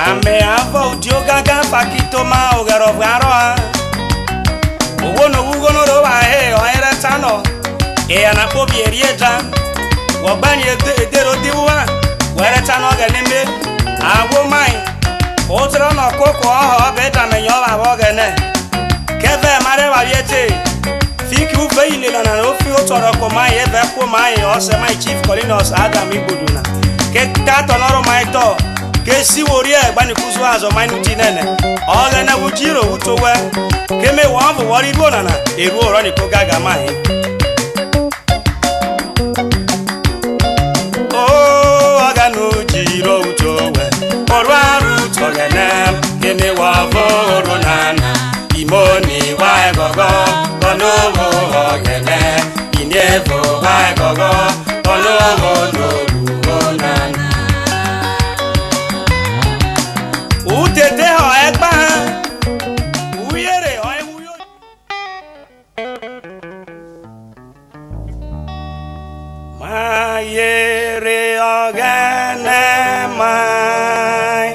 Ame avo diogaga pakitoma ogarovgaroa. Ugono ugono ro wae oera tano. E anapo bierieja. Wabani edero diwa. Were tano ganeme. Awo mai. Otra no koko oho beta menyo abo gane. Keve mare waliete. Fiki uveile na ofi otoro ko mai ebe ko mai o se mai chief Colinos Adam Igboduna. Ke tato noro mai to. Kesi worie gbani kuzu azo mainu tinene oga na wujiro utowe keme wambo wori bonana eru oro ni ko gaga mai o oga no jiro utowe orwaru togene keme wavo oronana imoni wa gogo kono ogene inevo wa gogo kono oronana Utete ho egba uyere ho ewuyo Mayere ogane mai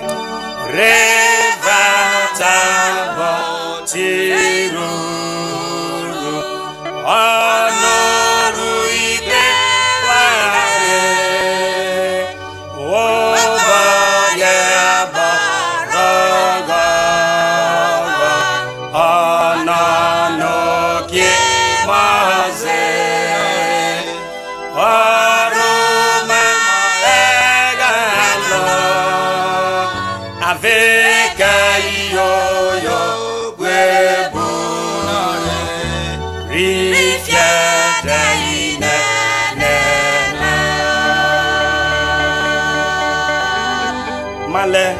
revata botiru onoru ike ware obaye aba Male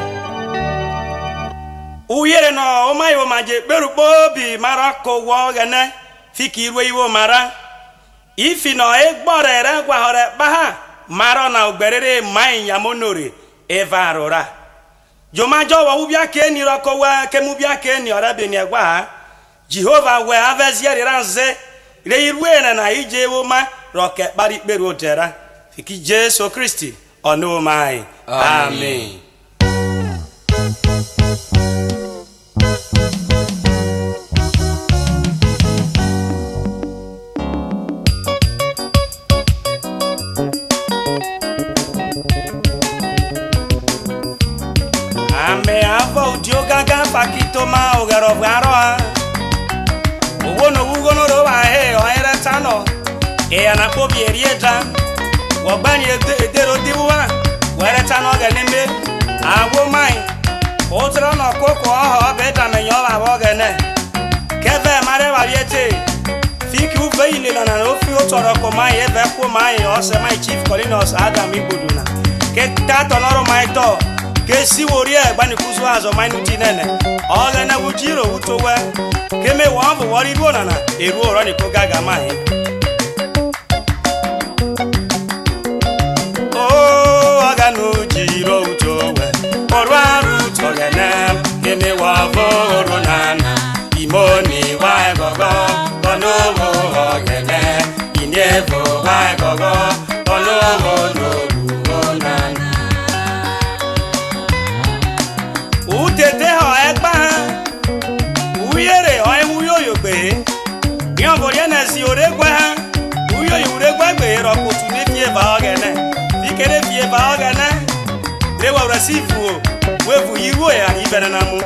Uyere no omayo maje berupo bi marako wo gene fikiru iwo mara ifi no egbore re gwa hore baha maro na ogberere mai yamonore evarora Jomajo wa ubia ke ni roko wa ke mu bia ke ni ora be ni egwa Jehovah we avezie ranze re iruene na ije wo ma roke bari peru otera fiki Jesu Kristi ono mai amen Ame avo diogaga pakitoma ogarovgaroa. Ugono ro wae oera tano. E anapo bierieja. Wabani edero diwa. Were tano ganeme. Awo mai. Otra no koko oho beta menyo abo gane. Keve mare waliete. Fiki uveile na ofi otoro ko mai ebe ko mai o se mai chief Colinos Adam Igboduna. Ke tato noro mai to. Kesi worie gbani kuzu azo mainu tinene oga na wujiro utowe keme wambo wori bonana eru oro ni ko gaga mai o oga no jiro utowe orwaru togene keme wavo oronana imoni wa gogo kono ogene inevo wa gogo kono oronana Utete ho egba uyere ho ewuyo yogbe yan borie na si oregwa uyo yuregwa gbe ro kutu ne fie ba ogene fikere fie ba ogene re wa rasifu wevu yiwo ya ibere na mu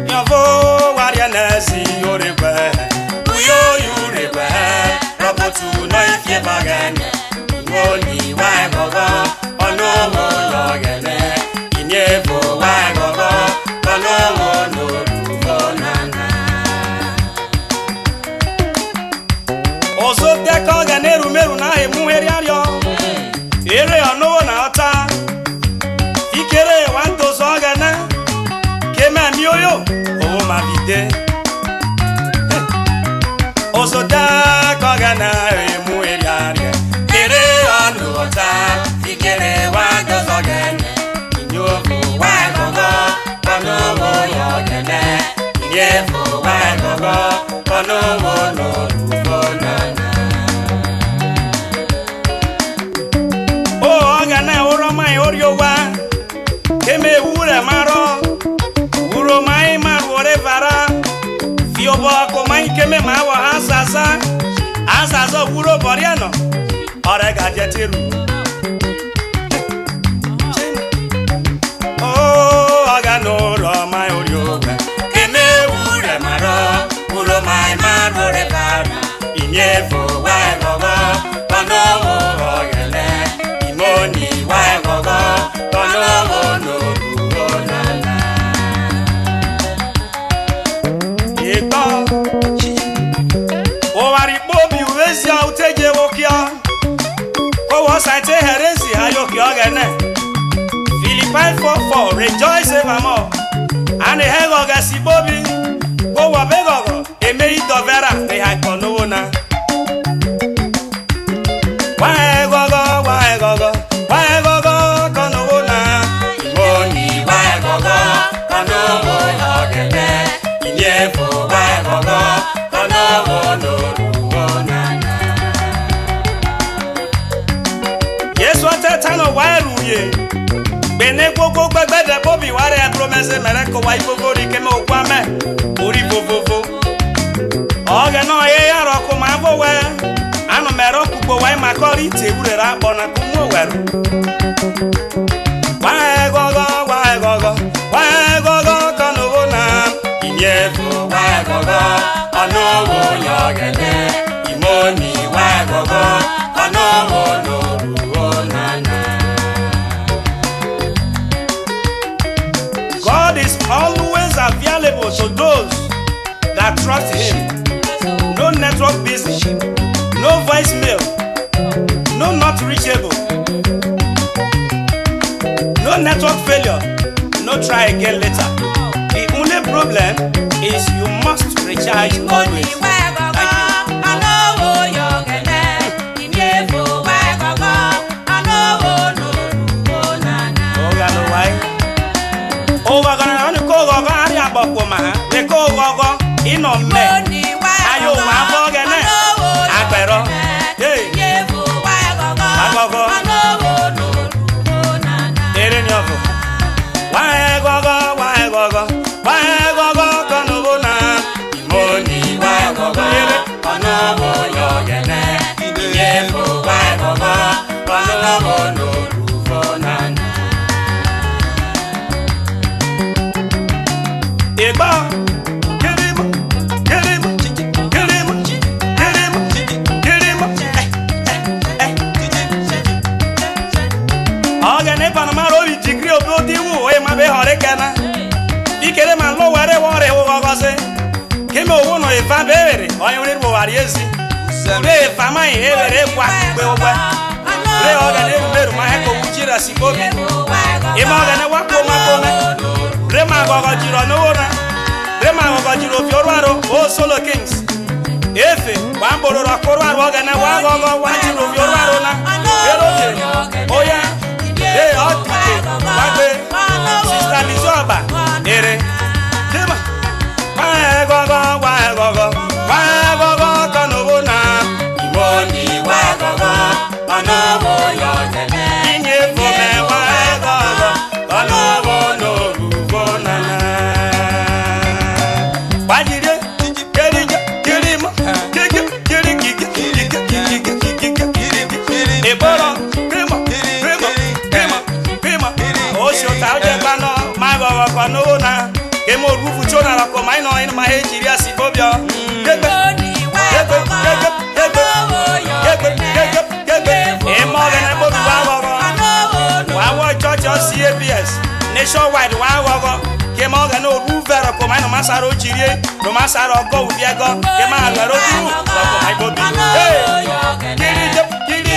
yan vo waria na si oregwa uyo yuregwa ro kutu no fie ba ogene woni wa gogo ono mo yogene Evo wa gogo kono no rumonana Ozo de ko ganeru meru na emu eriario Ere ono na ota Ikere wanto so gana Kema mioyo o ma vide Ozo da ko gana emu eriario Ere ono ota Ikere wanto so gana azaza wuro boriano orega jeteru oh aga no ro my orioga keme ure maro ulo my man ore para inyefo wa gogo kono ogele imoni wa gogo kono no ruolala eko Sia uteje wokia ko wasaite heresi ayoki ogene Philippians 4:4 rejoice evermore ane hego gasibobi ko wabegogo emei dovera be hakonona waegogo konona moni waegogo konowo ogene inyefo waegogo konowo no Tano wairuye bene gogo gbede bobi ware promesse mere ko wai gogo ri keme okwame ori vovovo oge no ye yaro ko ma bo we anu mero kugbo wai makori te urere akpo na ku mo weru wai gogo kono na inyefu wai gogo ono wo yogede imoni wai gogo ono wo no God is always available to those that trust Him. No network busy, no voicemail, no not reachable, no network failure, no try again later. The only problem is you must recharge always. Ino me ayo wa bogene agbero agogo ere ni ofo wa gogo kono bona imoni wa gogo ere kono bo yogene yefo wa gogo kono bono rufonana eba ikere ma lo ware wore wo gogose keme owo no ifa bere oyin ri bo wari ezi re fa mai ere kwa pe ogbe re oga ne meru ma he ko wujira sibobi e ma oga ne wa ko ma ko me re ma gogo jiro no wona re ma gogo jiro fi orwaro o solo kings efe wa mboro ro korwa oga ne wa gogo wa jiro fi orwaro na ero je oya o kike wa pe sister Lizoba ere deba wa gogo kono bona imoni wa gogo kono bo yogene inye fome wa gogo kono bono rubona wajire kirimo eboro krimo o shota je bano ma gogo kono na kemo rufu chona la ko mai no ina ma hejiri asibobio gebe emogene bobi wa church CAPS nationwide wa gogo kemogene oruvero ko mai no masaro chirie no masaro go ubiego kema alaro du ko mai bobi hey kiri